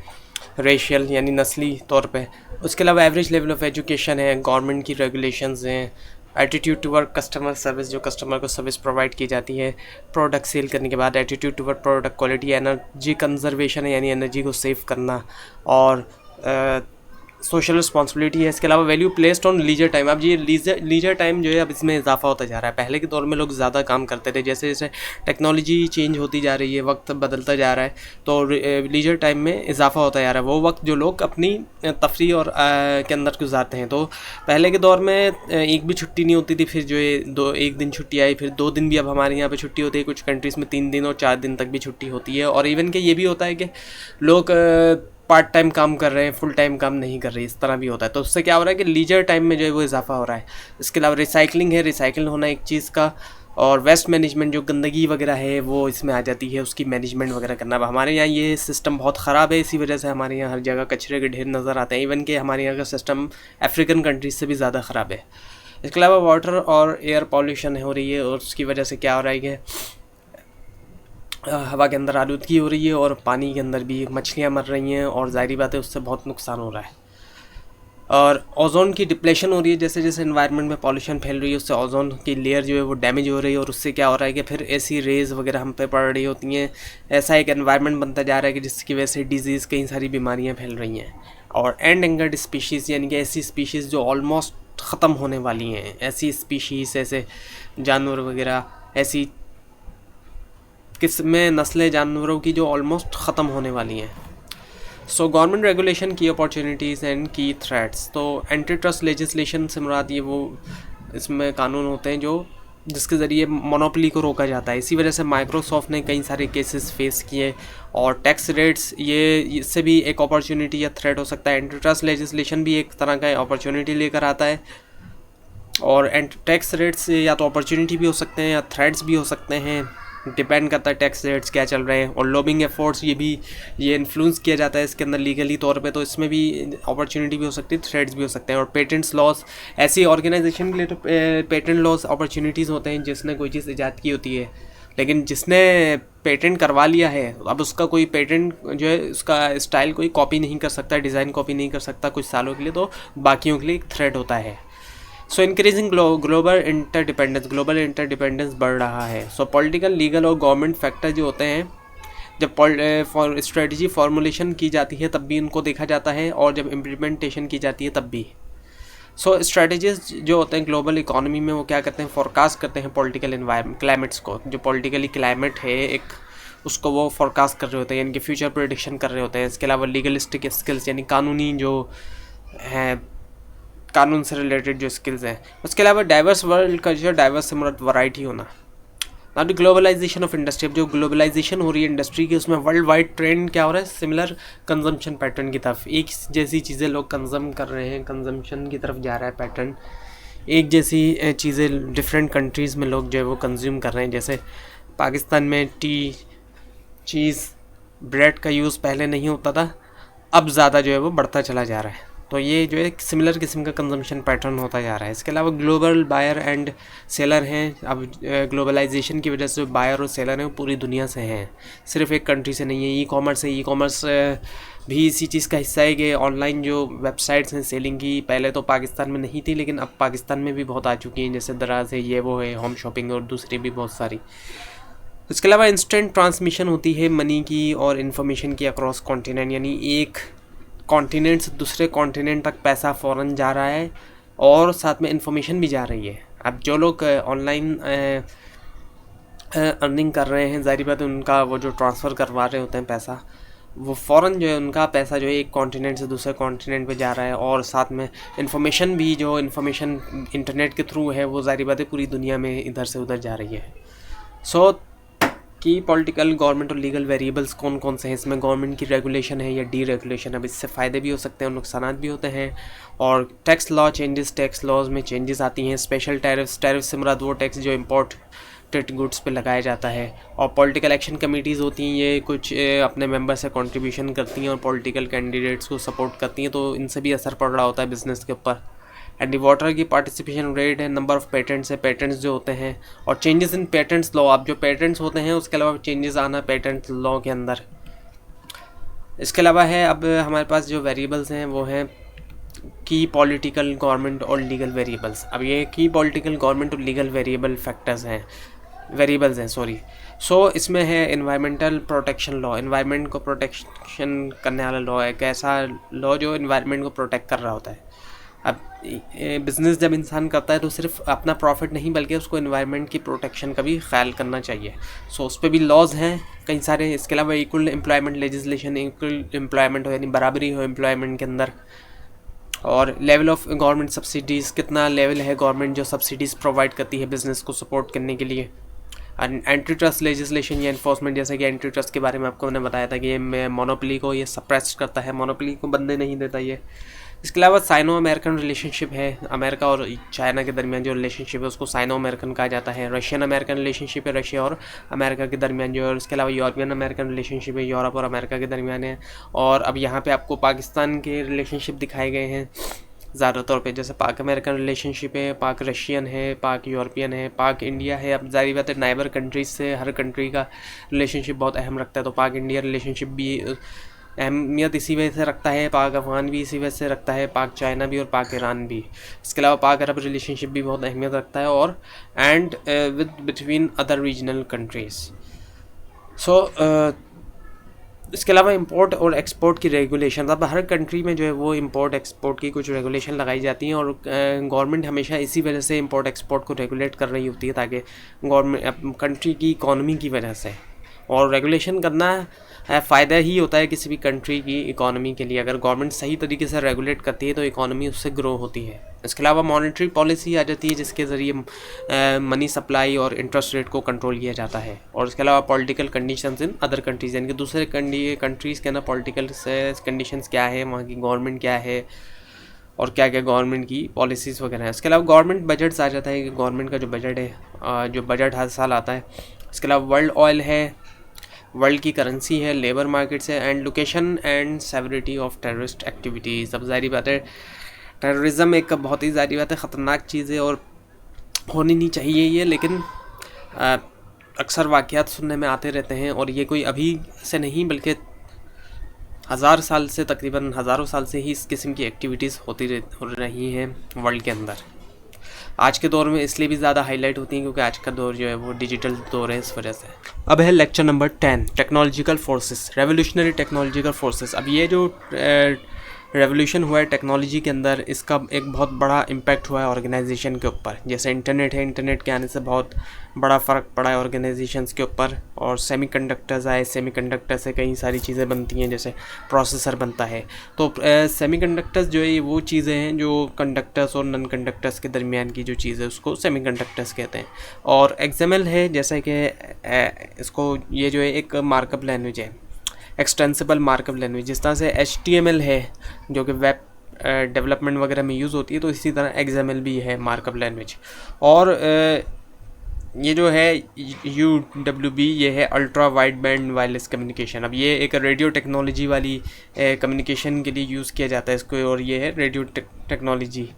रेशियल यानी नस्ली तौर पे। उसके अलावा एवरेज लेवल ऑफ एजुकेशन है, गवर्नमेंट की रेगुलेशंस हैं, एटीट्यूड टुवर्ड कस्टमर सर्विस, जो कस्टमर को सर्विस प्रोवाइड की जाती है प्रोडक्ट सेल करने के बाद, attitude toward product quality, energy conservation है यानी एनर्जी को सेव करना, और सोशल रिस्पॉन्सिबिलिटी है। इसके अलावा value placed on leisure time, अब ये लीजर टाइम जो है अब इसमें इजाफा होता जा रहा है। पहले के दौर में लोग ज़्यादा काम करते थे, जैसे जैसे टेक्नोलॉजी चेंज होती जा रही है, वक्त बदलता जा रहा है, तो लीजर टाइम में इजाफा होता जा रहा है। वो वक्त जो लोग अपनी तफरी और के अंदर गुजारते हैं, तो पहले के दौर में एक भी छुट्टी नहीं होती थी, फिर जो है एक दिन छुट्टी आई, फिर 2 दिन भी अब हमारे यहाँ पे छुट्टी होती है, कुछ कंट्रीज़ में 3 दिन और 4 दिन तक भी छुट्टी होती है। और इवन के ये भी होता है कि लोग पार्ट टाइम काम कर रहे हैं, फुल टाइम काम नहीं कर रहे, इस तरह भी होता है। तो उससे क्या हो रहा है कि लीजर टाइम में जो है वो इजाफा हो रहा है। इसके अलावा रिसाइकलिंग है, रिसाइकिल होना एक चीज़ का, और वेस्ट मैनेजमेंट, जो गंदगी वगैरह है वो इसमें आ जाती है, उसकी मैनेजमेंट वगैरह करना। अब हमारे यहाँ ये सिस्टम बहुत ख़राब है, इसी वजह से हमारे यहाँ हर जगह कचरे के ढेर नज़र आते हैं। इवन कि हमारे यहाँ का सिस्टम अफ्रीकन कंट्रीज से भी ज़्यादा ख़राब है। इसके अलावा वाटर और एयर पॉल्यूशन हो रही है, और उसकी वजह से क्या हो रहा है कि हवा के अंदर आलूदगी हो रही है और पानी के अंदर भी मछलियाँ मर रही हैं, और ज़ाहिर बात है उससे बहुत नुकसान हो रहा है। और ओजोन की डिप्लेशन हो रही है, जैसे जैसे एनवायरनमेंट में पॉल्यूशन फैल रही है उससे ओजोन की लेयर जो है वो डैमेज हो रही है, और उससे क्या हो रहा है कि फिर ऐसी रेज़ वगैरह हम पे पड़ रही होती हैं। ऐसा एक एनवायरनमेंट बनता जा रहा है कि जिसकी वजह से डिजीज़, कई सारी बीमारियाँ फैल रही हैं। और एंडेंजर्ड स्पीशीज़, यानी कि ऐसी स्पीशीज़ जो ऑलमोस्ट ख़त्म होने वाली हैं, ऐसी स्पीशीज़, ऐसे जानवर वगैरह, ऐसी किस्में, नस्लें जानवरों की जो ऑलमोस्ट ख़त्म होने वाली हैं। सो गवर्नमेंट रेगुलेशन की अपॉर्चुनिटीज़ एंड की थ्रेट्स। तो एंटी ट्रस्ट लेजिस्लेशन से मुराद ये वो इसमें कानून होते हैं जो जिसके ज़रिए मोनोपोली को रोका जाता है। इसी वजह से माइक्रोसॉफ्ट ने कई सारे केसेस फेस किए। और टैक्स रेट्स, ये इससे भी एक अपॉर्चुनिटी या थ्रेट हो सकता है। एंटी ट्रस्ट लेजिस्लेशन भी एक तरह का अपॉर्चुनिटी लेकर आता है, और टैक्स रेट्स या तो अपॉर्चुनिटी भी हो सकते हैं या थ्रेट्स भी हो सकते हैं, डिपेंड करता है टैक्स रेट्स क्या चल रहे हैं। और लॉबिंग एफर्ट्स, ये इन्फ्लुएंस किया जाता है इसके अंदर लीगली तौर पे, तो इसमें भी अपॉर्चुनिटी भी हो सकती है, थ्रेट्स भी हो सकते हैं। और पेटेंट्स लॉस, ऐसी ऑर्गेनाइजेशन के लिए तो पेटेंट लॉस अपॉर्चुनिटीज़ होते हैं जिसने कोई चीज़ ईजाद की होती है, लेकिन जिसने पेटेंट करवा लिया है अब उसका कोई पेटेंट जो है उसका स्टाइल कोई कॉपी नहीं कर सकता, डिज़ाइन कॉपी नहीं कर सकता कुछ सालों के लिए, तो बाकियों के लिए एक थ्रेट होता है। सो इंक्रीजिंग ग्लोबल इंटरडिपेंडेंस बढ़ रहा है। सो पॉलिटिकल, लीगल और गवर्नमेंट फैक्टर जो होते हैं, जब स्ट्रेटजी फॉर्मुलेशन की जाती है तब भी उनको देखा जाता है, और जब इम्प्लीमेंटेशन की जाती है तब भी। सो स्ट्रेटजीज जो होते हैं ग्लोबल इकोनॉमी में, वो क्या करते हैं, फोरकास्ट करते हैं पॉलिटिकल इन्वायरमेंट, क्लाइमेट्स को। जो पॉलिटिकली क्लाइमेट है एक, उसको वो फोरकास्ट कर रहे होते हैं, यानी कि फ्यूचर प्रेडिक्शन कर रहे होते हैं। इसके अलावा लीगलिस्टिक स्किल्स, यानी कानूनी जो हैं, कानून से रिलेटेड जो स्किल्स हैं। उसके अलावा डाइवर्स वर्ल्ड कल्चर, डाइवर्स से मुराद वैरायटी होना। Now the globalisation of industry, अब जो ग्लोबलाइजेशन हो रही है इंडस्ट्री की, उसमें वर्ल्ड वाइड ट्रेंड क्या हो रहा है, सिमिलर कंजम्पशन पैटर्न की तरफ। एक जैसी चीज़ें लोग कंजम कर रहे हैं, कंजम्पशन की तरफ जा रहा है पैटर्न। एक जैसी चीज़ें डिफरेंट कंट्रीज़ में लोग जो है वो कंज्यूम कर रहे हैं। जैसे पाकिस्तान में टी, चीज़, ब्रेड का यूज़ पहले नहीं होता था, अब ज़्यादा जो है वो बढ़ता चला जा रहा है। तो ये जो है एक सिमिलर किस्म का कंजम्पशन पैटर्न होता जा रहा है। इसके अलावा ग्लोबल बायर एंड सेलर हैं। अब ग्लोबलाइजेशन की वजह से बायर और सेलर हैं वो पूरी दुनिया से हैं, सिर्फ एक कंट्री से नहीं है। ई कॉमर्स है, ई कॉमर्स भी इसी चीज़ का हिस्सा है कि ऑनलाइन जो वेबसाइट्स हैं सेलिंग की, पहले तो पाकिस्तान में नहीं थी लेकिन अब पाकिस्तान में भी बहुत आ चुकी हैं, जैसे दराज है, ये वो है, होम शॉपिंग और दूसरी भी बहुत सारी। इसके अलावा इंस्टेंट ट्रांसमिशन होती है मनी की और इन्फॉर्मेशन की अक्रॉस कॉन्टिनेंट, यानी एक कॉन्टिनेंट से दूसरे कॉन्टिनेंट तक पैसा फ़ौरन जा रहा है और साथ में इन्फॉर्मेशन भी जा रही है। अब जो लोग ऑनलाइन अर्निंग कर रहे हैं, ज़ाहिर बात है उनका वो जो ट्रांसफ़र करवा रहे होते हैं पैसा, वो फ़ौरन जो है उनका पैसा जो है एक कॉन्टिनेंट से दूसरे कॉन्टिनेंट पे जा रहा है, और साथ में इन्फॉर्मेशन भी, जो इन्फॉर्मेशन इंटरनेट के थ्रू है, वो ज़ाहिर बात है पूरी दुनिया में इधर से उधर जा रही है। सो कि पॉलिटिकल, गवर्नमेंट और लीगल वेरिएबल्स कौन कौन से हैं इसमें, गवर्नमेंट की रेगुलेशन है या डी रेगुलेशन। अब इससे फ़ायदे भी हो सकते हैं और नुकसान भी होते हैं। और tax law changes, tax laws में चेंजेस आती हैं। स्पेशल टैरिफ्स, टैरिफ से मुराद वो टैक्स जो इम्पोर्टेड गुड्स पे लगाया जाता है। और पॉलिटिकल एक्शन कमेटीज़ होती हैं, ये कुछ अपने मेंबर से कंट्रीब्यूशन करती हैं और पॉलिटिकल कैंडिडेट्स को सपोर्ट करती हैं, तो इनसे भी असर पड़ रहा होता है बिज़नेस के ऊपर। एंड वाटर की पार्टिसिपेशन रेट है, नंबर ऑफ़ पेटेंट्स है, पेटेंट्स जो होते हैं, और चेंजेस इन पेटेंट्स लॉ। अब जो पेटेंट्स होते हैं उसके अलावा चेंजेस आना पेटेंट लॉ के अंदर। इसके अलावा है अब हमारे पास जो वेरिएबल्स हैं वो हैं की पॉलिटिकल, गवर्नमेंट और लीगल वेरिएबल्स। अब ये की पॉलिटिकल, गवर्नमेंट और लीगल वेरिएबल्स हैं। सो इसमें है एनवायरमेंटल प्रोटेक्शन लॉ, एनवायरनमेंट को प्रोटेक्शन करने वाला लॉ है, एक ऐसा लॉ जो एनवायरनमेंट को प्रोटेक्ट कर रहा होता है। अब बिज़नेस जब इंसान करता है तो सिर्फ अपना प्रॉफिट नहीं बल्कि उसको एनवायरनमेंट की प्रोटेक्शन का भी ख्याल करना चाहिए। सो उस पर भी लॉज हैं कई सारे। इसके अलावा equal employment legislation, equal employment हो यानी बराबरी हो एम्प्लॉयमेंट के अंदर। और लेवल ऑफ गवर्नमेंट सब्सिडीज़, कितना लेवल है गवर्नमेंट जो सब्सिडीज़ प्रोवाइड करती है बिज़नेस को सपोर्ट करने के लिए। एंटी ट्रस्ट लेजिस्लेशन या इन्फोर्समेंट, जैसे कि एंटी ट्रस्ट के बारे में आपको मैंने बताया था कि ये मोनोपोली को ये सप्रेस करता है, मोनोपोली को बनने नहीं देता ये। इसके अलावा साइनो अमेरिकन रिलेशनशिप है, अमेरिका और चाइना के दरमियान जो रिलेशनशिप है उसको साइनो अमेरिकन कहा जाता है। रशियन अमेरिकन रिलेशनशिप है, रशिया और अमेरिका के दरमियान जो है। और इसके अलावा यूरोपियन अमेरिकन रिलेशनशिप है, यूरोप और अमेरिका के दरमियान है। और अब यहाँ पे आपको पाकिस्तान के रिलेशनशिप दिखाए गए हैं ज़्यादा तौर पे, जैसे पाक अमेरिकन रिलेशनशिप है, पाक रशियन है, पाक यूरोपियन है, पाक इंडिया है। अब जारी बात है नाइबर कंट्रीज से हर कंट्री का रिलेशनशिप बहुत अहम रखता है, तो पाक इंडिया रिलेशनशिप भी अहमियत इसी वजह से रखता है, पाक अफगान भी इसी वजह से रखता है, पाक चाइना भी और पाक ईरान भी। इसके अलावा पाक अरब रिलेशनशिप भी बहुत अहमियत रखता है, और and with between other regional countries. So इसके अलावा इंपोर्ट और एक्सपोर्ट की रेगुलेशन, अब हर कंट्री में जो है वो इंपोर्ट एक्सपोर्ट की कुछ रेगुलेशन लगाई जाती हैं, और गवर्नमेंट हमेशा इसी वजह से इंपोर्ट एक्सपोर्ट को रेगुलेट कर रही होती है, ताकि गवर्नमेंट कंट्री की इकॉनमी की वजह से, और रेगुलेशन करना फ़ायदा ही होता है किसी भी कंट्री की इकॉनमी के लिए। अगर गवर्नमेंट सही तरीके से रेगुलेट करती है तो इकॉनमी उससे ग्रो होती है। इसके अलावा मॉनेटरी पॉलिसी आ जाती है, जिसके ज़रिए मनी सप्लाई और इंटरेस्ट रेट को कंट्रोल किया जाता है। और इसके अलावा political conditions in other countries, यानी कि दूसरे कंट्रीज़ के अंदर पॉलिटिकल कंडीशंस क्या है, वहाँ की गवर्नमेंट क्या है, और क्या क्या गवर्नमेंट की पॉलिसीज़ वगैरह है। इसके अलावा गवर्नमेंट बजट्स आ जाता है कि गवर्नमेंट का जो बजट है, जो बजट हर साल आता है। इसके अलावा वर्ल्ड ऑयल है, वर्ल्ड की करेंसी है, लेबर मार्केट्स है, and location and severity of terrorist activities. अब ज़ाहिर बात है टेररिज्म एक बहुत ही ज़ाहिर बात है ख़तरनाक चीज़ है और होनी नहीं चाहिए ये, लेकिन अक्सर वाक़यात सुनने में आते रहते हैं, और ये कोई अभी से नहीं बल्कि हज़ार साल से, तकरीबन हज़ारों साल से ही इस किस्म की एक्टिविटीज़ हो रही हैं वर्ल्ड के अंदर। आज के दौर में इसलिए भी ज़्यादा हाईलाइट होती हैं क्योंकि आज का दौर जो है वो डिजिटल दौर है, इस वजह से। अब है lecture number 10, technological forces, revolutionary technological forces. अब ये जो रेवोल्यूशन हुआ है टेक्नोलॉजी के अंदर, इसका एक बहुत बड़ा इम्पैक्ट हुआ है ऑर्गेनाइजेशन के ऊपर। जैसे इंटरनेट है, इंटरनेट के आने से बहुत बड़ा फ़र्क पड़ा है ऑर्गेनाइजेशंस के ऊपर। और सेमीकंडक्टर्स आए, सेमीकंडक्टर से कई सारी चीज़ें बनती हैं, जैसे प्रोसेसर बनता है। तो सेमीकंडक्टर्स जो है ये वो चीज़ें हैं जो कंडक्टर्स और नॉन कंडक्टर्स के दरमियान की जो चीज़ है उसको सेमीकंडक्टर्स कहते हैं। और एक्सएमएल है, जैसे कि इसको ये जो है एक मार्कअप लैंग्वेज है, एक्सटेंसिबल मार्कअप लैंग्वेज। जिस तरह से HTML है जो कि वेब डेवलपमेंट वगैरह में यूज़ होती है, तो इसी तरह XML भी है मार्कअप लैंग्वेज। और ये जो है UWB, ये है ultra wide band wireless communication. अब ये एक रेडियो टेक्नोलॉजी वाली कम्युनिकेशन के लिए यूज़ किया जाता है इसको, और ये है radio technology.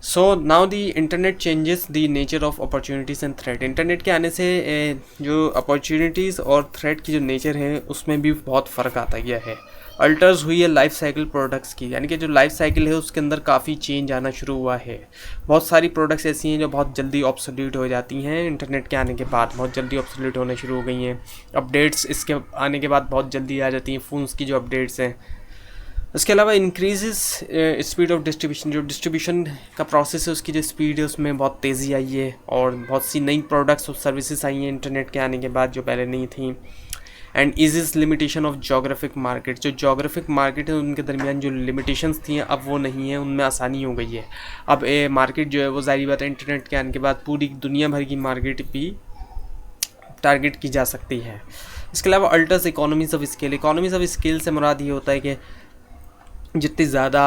So now the internet changes the nature of opportunities and threat. Internet के आने से जो अपॉर्चुनिटीज़ और थ्रेट की जो नेचर है उसमें भी बहुत फ़र्क आता गया है। अल्टर्स हुई है लाइफ साइकिल प्रोडक्ट्स की, यानी कि जो लाइफ साइकिल है उसके अंदर काफ़ी चेंज आना शुरू हुआ है। बहुत सारी प्रोडक्ट्स ऐसी हैं जो बहुत जल्दी ऑब्सोल्यूट हो जाती हैं, इंटरनेट के आने के बाद बहुत जल्दी ऑब्सोल्यूट होने शुरू हो गई हैं। अपडेट्स इसके आने के बाद बहुत जल्दी आ जाती हैं, फ़ोन्स की जो अपडेट्स हैं। इसके अलावा इंक्रीजेस स्पीड ऑफ डिस्ट्रीब्यूशन, जो डिस्ट्रीब्यूशन का प्रोसेस है उसकी जो स्पीड है उसमें बहुत तेज़ी आई है, और बहुत सी नई प्रोडक्ट्स और सर्विसेज आई हैं इंटरनेट के आने के बाद जो पहले नहीं थी। And is limitation of geographic market, जो जोग्राफिक मार्केट है उनके दरमियान जो लिमिटेशंस थी अब वो नहीं है, उनमें आसानी हो गई है। अब मार्केट जो है वो ज़ाहिर बात है इंटरनेट के आने के बाद पूरी दुनिया भर की मार्केट भी टारगेट की जा सकती है। इसके अलावा altars economies of scale. Economies of scale से मुराद ये होता है कि जितनी ज़्यादा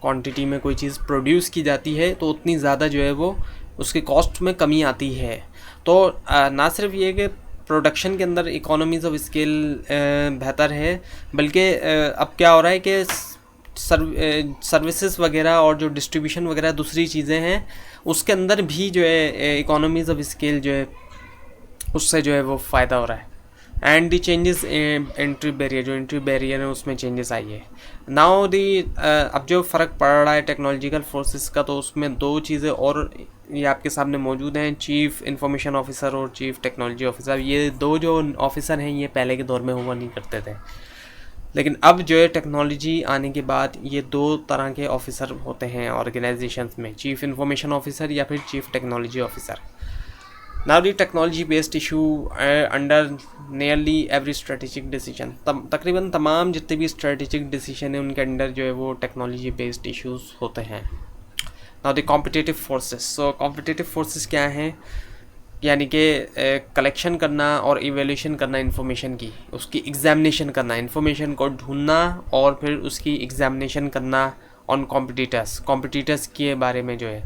क्वांटिटी में कोई चीज़ प्रोड्यूस की जाती है तो उतनी ज़्यादा जो है वो उसके कॉस्ट में कमी आती है। तो ना सिर्फ ये कि प्रोडक्शन के अंदर इकोनॉमीज़ ऑफ स्केल बेहतर है, बल्कि अब क्या हो रहा है कि सर्विसेज वगैरह और जो डिस्ट्रीब्यूशन वगैरह दूसरी चीज़ें हैं उसके अंदर भी जो है इकोनॉमीज़ ऑफ स्केल जो है उससे जो है वो फ़ायदा हो रहा है। And the changes entry barrier, जो एंट्री बैरियर है उसमें चेंजेस आई है। नाउ दी अब जो फ़र्क पड़ रहा है टेक्नोलॉजिकल फोर्सेस का, तो उसमें दो चीज़ें और ये आपके सामने मौजूद हैं, चीफ़ इंफॉर्मेशन ऑफिसर और चीफ़ टेक्नोलॉजी ऑफिसर। ये दो जो ऑफिसर हैं ये पहले के दौर में हुआ नहीं करते थे, लेकिन अब जो है टेक्नोलॉजी आने के बाद ये दो तरह के ऑफिसर होते हैं ऑर्गेनाइजेशंस में, चीफ़ इंफॉर्मेशन ऑफिसर या फिर chief technology officer. Now the technology based issue under nearly every strategic decision, तकरीबन तमाम जितने भी स्ट्रेटेजिक डिसीजन हैं उनके अंडर जो है वो टेक्नोलॉजी बेस्ड इश्यूज होते हैं। Now the competitive forces. So competitive forces क्या हैं? यानी कि कलेक्शन करना और इवेल्यूशन करना इन्फॉर्मेशन की, उसकी एग्जामिनेशन करना, इन्फॉर्मेशन को ढूंढना और फिर उसकी एग्जामिनेशन करना ऑन कॉम्पिटिटर्स के बारे में जो है,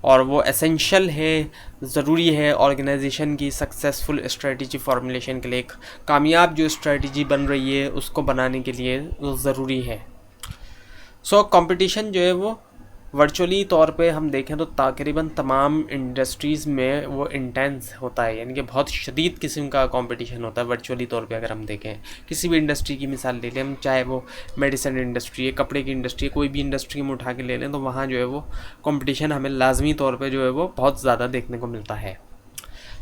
और वो एसेंशियल है, ज़रूरी है ऑर्गेनाइजेशन की सक्सेसफुल स्ट्रेटजी फॉर्मुलेशन के लिए। एक कामयाब जो स्ट्रेटजी बन रही है उसको बनाने के लिए वो ज़रूरी है। सो कंपटीशन जो है वो वर्चुअली तौर पे हम देखें तो तकरीबन तमाम इंडस्ट्रीज़ में वो इंटेंस होता है, यानी कि बहुत शदीद किस्म का कंपटीशन होता है वर्चुअली तौर पे। अगर हम देखें किसी भी इंडस्ट्री की मिसाल ले लें हम, चाहे वो मेडिसिन इंडस्ट्री है, कपड़े की इंडस्ट्री है, कोई भी इंडस्ट्री में उठा के ले लें, तो वहाँ जो है वो कंपटीशन हमें लाजमी तौर पर जो है वो बहुत ज़्यादा देखने को मिलता है।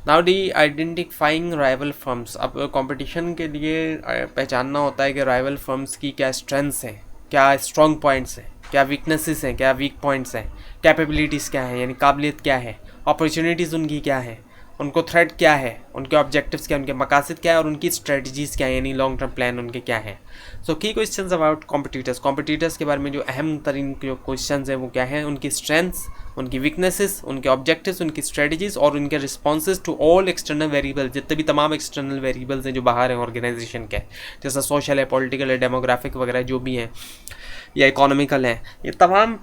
Now D identifying rival firms. अब कंपटीशन के लिए पहचानना होता है कि राइवल फर्म्स की क्या स्ट्रेंथ्स हैं, क्या स्ट्रॉन्ग पॉइंट्स हैं, क्या वीकनेसेस हैं, क्या वीक पॉइंट्स हैं, कैपेबिलिटीज़ क्या हैं, यानी काबिलियत क्या है, अपॉर्चुनिटीज़ उनकी क्या है, उनको थ्रेट क्या है, उनके ऑब्जेक्टिव्स क्या है, उनके मकासद क्या है, और उनकी स्ट्रेटजीज़ क्या है, यानी लॉन्ग टर्म प्लान उनके क्या है। सो की क्वेश्चंस अबाउट कॉम्पिटिटर्स के बारे में जो अहम तरीन जो क्वेश्चंस हैं वो क्या हैं, उनकी स्ट्रेंथ्स, उनकी वीकनेसेस, उनके ऑब्जेक्टिव्स, उनकी स्ट्रेटजीज़ और उनके responses to all external variables, जितने भी तमाम एक्सटर्नल वेरिएबल्स हैं जो बाहर हैं ऑर्गेनाइजेशन के, जैसा सोशल है, पॉलिटिकल है, डेमोग्राफिक वगैरह जो भी हैं या इकोनॉमिकल हैं, ये तमाम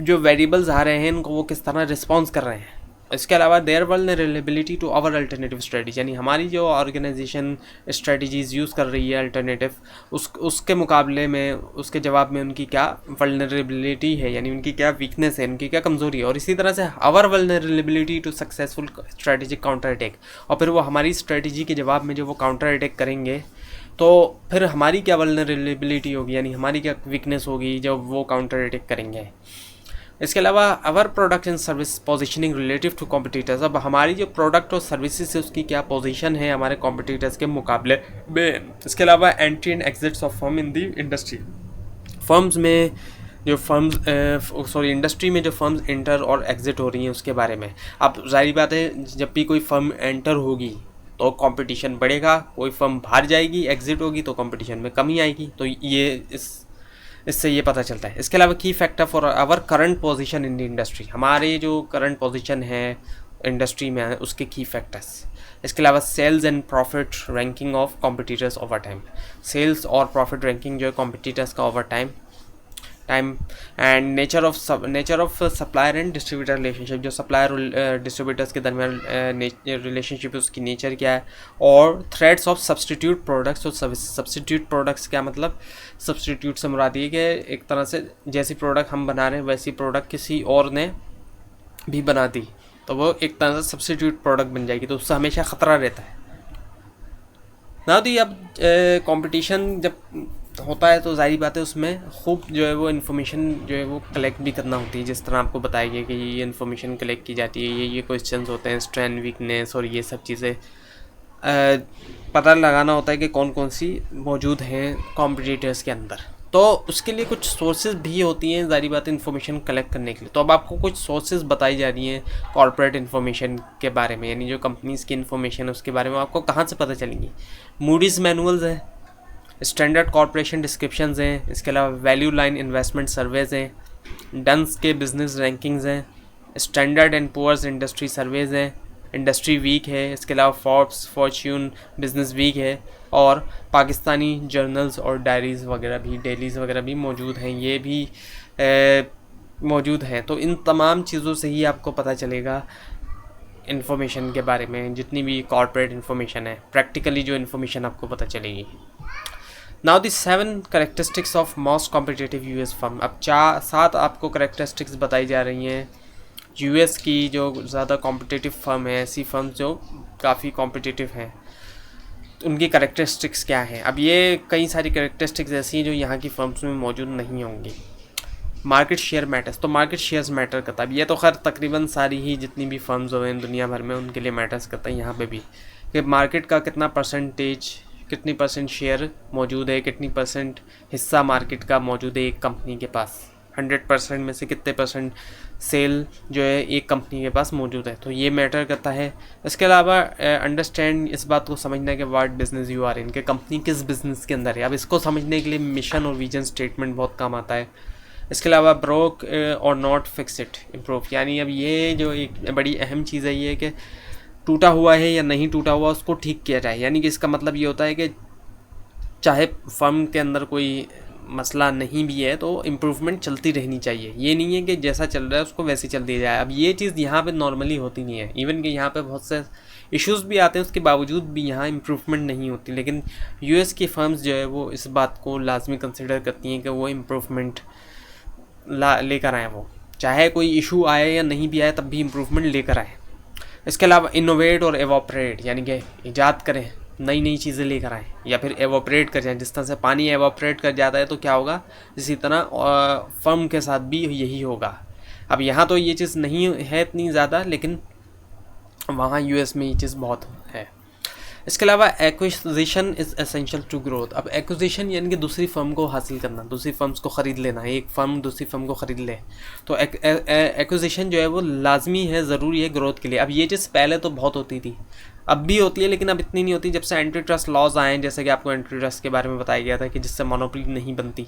जो वेरिएबल्स आ रहे हैं इनको वो किस तरह रिस्पॉन्स कर रहे हैं। इसके अलावा their vulnerability to our alternative strategy, यानी हमारी जो ऑर्गेनाइजेशन स्ट्रेटजीज़ यूज़ कर रही है अल्टरनेटिव, उसके मुकाबले में, उसके जवाब में उनकी क्या वल्नरेबिलिटी है, यानी उनकी क्या वीकनेस है, उनकी क्या कमज़ोरी है। और इसी तरह से our vulnerability to successful strategic counter attack, और फिर वो हमारी स्ट्रेटजी के जवाब में जो वो काउंटर अटैक करेंगे तो फिर हमारी क्या वल्नरेबिलिटी होगी, यानी हमारी क्या वीकनेस होगी जब वो काउंटर अटैक करेंगे। इसके अलावा our product and service positioning relative to competitors, अब हमारी जो प्रोडक्ट और सर्विसेज है उसकी क्या पोजीशन है हमारे कॉम्पिटिटर्स के मुकाबले में। इसके अलावा entry and exits of firm in the industry, firms में जो इंडस्ट्री में जो फर्म्स एंटर और एग्जिट हो रही हैं उसके बारे में। अब जाहिर बात है जब भी कोई फर्म एंटर होगी तो कंपटीशन बढ़ेगा, कोई फर्म बाहर जाएगी, एग्जिट होगी तो कंपटीशन में कमी आएगी, तो ये इससे ये पता चलता है। इसके अलावा key factor for our current position in the industry, हमारे जो करंट पोजीशन है इंडस्ट्री में है उसके की फैक्टर्स। इसके अलावा sales and profit ranking of competitors over time, sales और प्रॉफिट रैंकिंग जो है कॉम्पिटिटर्स का over time and nature of supplier and distributor relationship, जो सप्लायर डिस्ट्रीब्यूटर्स के दरमियान रिलेशनशिप है उसकी नेचर क्या है, और थ्रेड्स ऑफ सब्सटीट्यूट प्रोडक्ट्स और सर्विस। सब्सटीट्यूट प्रोडक्ट्स क्या मतलब, सब्सटीट्यूट से मुराद ये कि एक तरह से जैसी प्रोडक्ट हम बना रहे हैं वैसी प्रोडक्ट किसी और ने भी बना दी तो वो एक तरह से सब्सटीट्यूट प्रोडक्ट बन जाएगी, तो उससे हमेशा ख़तरा रहता है ना। दी अब कंपटीशन जब होता है तो जाहिर बात है उसमें खूब जो है वो इन्फॉर्मेशन जो है वो कलेक्ट भी करना होती है, जिस तरह आपको बताया गया कि ये इन्फॉर्मेशन कलेक्ट की जाती है, ये क्वेश्चंस होते हैं, स्ट्रेंथ, वीकनेस और ये सब चीज़ें पता लगाना होता है कि कौन कौन सी मौजूद हैं कॉम्पिटिटर्स के अंदर। तो उसके लिए कुछ सोर्सेज भी होती हैं जाहिर बात है इन्फॉर्मेशन कलेक्ट करने के लिए। तो अब आपको कुछ सोर्सेज बताई जा रही हैं कॉर्पोरेट इन्फॉर्मेशन के बारे में, यानी जो कंपनीज़ की इन्फॉर्मेशन है उसके बारे में आपको कहाँ से पता चलेंगी। मूडीज़ मैनुअल्स हैं, स्टैंडर्ड कॉर्पोरेशन डिस्क्रिप्शंस हैं, इसके अलावा वैल्यू लाइन इन्वेस्टमेंट सर्वेज़ हैं, डंस के बिजनेस रैंकिंग्स हैं, standard and Poor's industry surveys हैं, इंडस्ट्री वीक है, इसके अलावा फोर्ब्स फॉर्च्यून बिजनेस वीक है, और पाकिस्तानी जर्नल्स और डायरीज़ वगैरह भी, डेलीज़ वगैरह भी मौजूद हैं, ये भी मौजूद हैं। तो इन तमाम चीज़ों से ही आपको पता चलेगा इन्फॉर्मेशन के बारे में, जितनी भी कॉर्पोरेट इन्फॉर्मेशन है, प्रैक्टिकली जो इन्फॉर्मेशन आपको पता चलेगी। Now the 7 characteristics of most competitive US firm, अब 7 आपको करेक्टरिस्टिक्स बताई जा रही हैं यूएस की जो ज़्यादा कॉम्पिटिटिव फर्म है, ऐसी फर्म जो काफ़ी कॉम्पिटिटिव हैं, उनकी करेक्टरिस्टिक्स क्या हैं। अब ये कई सारी करेक्टरिस्टिक्स ऐसी हैं जो यहाँ की फर्म्स में मौजूद नहीं होंगी। मार्केट शेयर मैटर्स, तो मार्केट शेयर्स मैटर करता है। अब ये तो खैर तकरीबन सारी ही जितनी भी फर्म्स हो हैं दुनिया भर में उनके लिए मैटर्स करता है, यहाँ पे भी कि मार्केट का कितना परसेंटेज, कितनी परसेंट शेयर मौजूद है, कितनी परसेंट हिस्सा मार्केट का मौजूद है एक कंपनी के पास, 100% में से कितने परसेंट सेल जो है एक कंपनी के पास मौजूद है, तो ये मैटर करता है। इसके अलावा अंडरस्टैंड, इस बात को समझना कि what business you are in, के कंपनी किस बिज़नेस के अंदर है। अब इसको समझने के लिए मिशन और विजन स्टेटमेंट बहुत काम आता है। इसके अलावा ब्रोक और नॉट फिक्स इट इम्प्रूव, यानी अब ये जो एक बड़ी अहम चीज़ है ये कि टूटा हुआ है या नहीं टूटा हुआ उसको ठीक किया जाए। यानी कि इसका मतलब ये होता है कि चाहे फर्म के अंदर कोई मसला नहीं भी है तो इम्प्रूवमेंट चलती रहनी चाहिए। ये नहीं है कि जैसा चल रहा है उसको वैसे चल दिया जाए। अब ये चीज़ यहाँ पे नॉर्मली होती नहीं है, इवन कि यहाँ पे बहुत से इश्यूज़ भी आते हैं, उसके बावजूद भी यहाँ इम्प्रूवमेंट नहीं होती। लेकिन यूएस की फर्म्स जो है वो इस बात को लाजमी कंसिडर करती हैं कि वो इम्प्रूवमेंट लेकर आएँ, वो चाहे कोई इशू आए या नहीं भी आए तब भी इम्प्रूवमेंट लेकर आए। इसके अलावा इनोवेट और एवोपरेट यानी कि ईजाद करें, नई नई चीज़ें लेकर आएँ, या फिर एवोपरेट कर जाएँ। जिस तरह से पानी एवोपरेट कर जाता है तो क्या होगा, इसी तरह फर्म के साथ भी यही होगा। अब यहाँ तो ये चीज़ नहीं है इतनी ज़्यादा, लेकिन वहाँ यूएस में ये चीज़ बहुत है। इसके अलावा acquisition is essential to growth. अब एक्विजिशन यानी कि दूसरी फर्म को हासिल करना, दूसरी फर्म्स को ख़रीद लेना, एक फर्म दूसरी फर्म को ख़रीद ले, तो एक्विजिशन जो है वो लाजमी है, ज़रूरी है ग्रोथ के लिए। अब ये चीज़ पहले तो बहुत होती थी, अब भी होती है, लेकिन अब इतनी नहीं होती। जब से एंटी ट्रस्ट लॉज आए हैं, जैसे कि आपको एंटी ट्रस्ट के बारे में बताया गया था कि जिससे मोनोपोली नहीं बनती,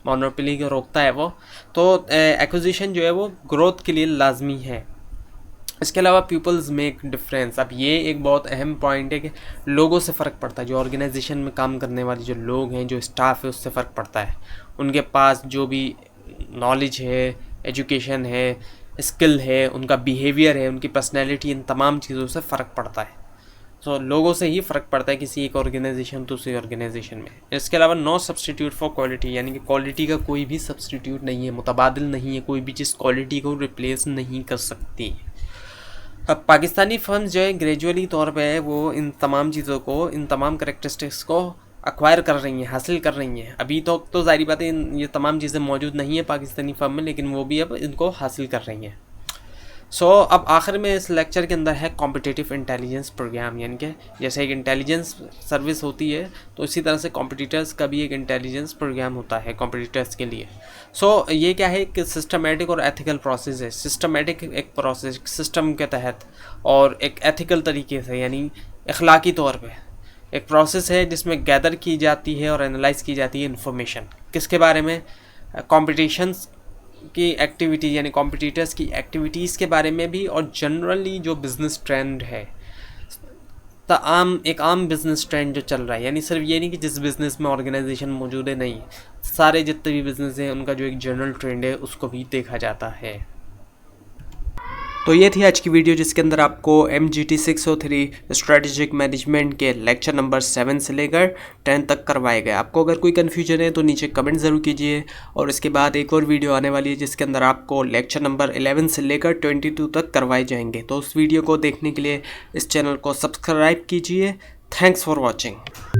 मोनोपोली को रोकता है वो, तो एक्विजिशन जो है वो ग्रोथ के लिए लाजमी है। इसके अलावा पीपल्स मेक डिफरेंस। अब ये एक बहुत अहम पॉइंट है कि लोगों से फ़र्क पड़ता है। जो ऑर्गेनाइजेशन में काम करने वाले जो लोग हैं, जो स्टाफ है, उससे फ़र्क पड़ता है। उनके पास जो भी नॉलेज है, एजुकेशन है, स्किल है, उनका बिहेवियर है, उनकी पर्सनैलिटी, इन तमाम चीज़ों से फ़र्क पड़ता है। तो लोगों से ही फ़र्क पड़ता है किसी एक ऑर्गेनाइजेशन दूसरी ऑर्गेनाइजेशन में। इसके अलावा नो सब्सटीट्यूट फॉर क्वालिटी, यानी कि क्वालिटी का कोई भी सब्सटीट्यूट नहीं है, मुतबादिल नहीं है, कोई भी चीज़ क्वालिटी को रिप्लेस नहीं कर सकती। अब पाकिस्तानी फर्म्स जो है ग्रेजुअली तौर पे वो इन तमाम चीज़ों को, इन तमाम करेक्टरिस्टिक्स को एक्वायर कर रही हैं, हासिल कर रही हैं। अभी तो ज़ाहिर बात है ये तमाम चीज़ें मौजूद नहीं है पाकिस्तानी फर्म में, लेकिन वो भी अब इनको हासिल कर रही हैं। अब आखिर में इस लेक्चर के अंदर है कॉम्पिटिटिव इंटेलिजेंस प्रोग्राम, यानी कि जैसे एक इंटेलिजेंस सर्विस होती है तो इसी तरह से कॉम्पिटिटर्स का भी एक इंटेलिजेंस प्रोग्राम होता है कॉम्पिटिटर्स के लिए। ये क्या है, एक सिस्टमेटिक और एथिकल प्रोसेस है। सिस्टमेटिक एक प्रोसेस सिस्टम के तहत, और एक एथिकल तरीके से यानी अखलाकी तौर पे एक प्रोसेस है जिसमें गैदर की जाती है और एनालाइज की जाती है इंफॉर्मेशन। किसके बारे में, कॉम्पिटिशन्स की एक्टिविटी यानी कॉम्पिटिटर्स की एक्टिविटीज़ के बारे में भी, और जनरली जो बिज़नेस ट्रेंड है, एक आम बिज़नेस ट्रेंड जो चल रहा है। यानी सिर्फ ये नहीं कि जिस बिज़नेस में ऑर्गेनाइजेशन मौजूद है, नहीं, सारे जितने भी बिज़नेस हैं उनका जो एक जनरल ट्रेंड है उसको भी देखा जाता है। तो ये थी आज की वीडियो, जिसके अंदर आपको MGT 603 स्ट्रेटेजिक मैनेजमेंट के लेक्चर नंबर 7 से लेकर 10 तक करवाए गए। आपको अगर कोई कन्फ्यूजन है तो नीचे कमेंट ज़रूर कीजिए। और इसके बाद एक और वीडियो आने वाली है जिसके अंदर आपको लेक्चर नंबर 11 से लेकर 22 तक करवाए जाएंगे। तो उस वीडियो को देखने के लिए इस चैनल को सब्सक्राइब कीजिए। Thanks for watching.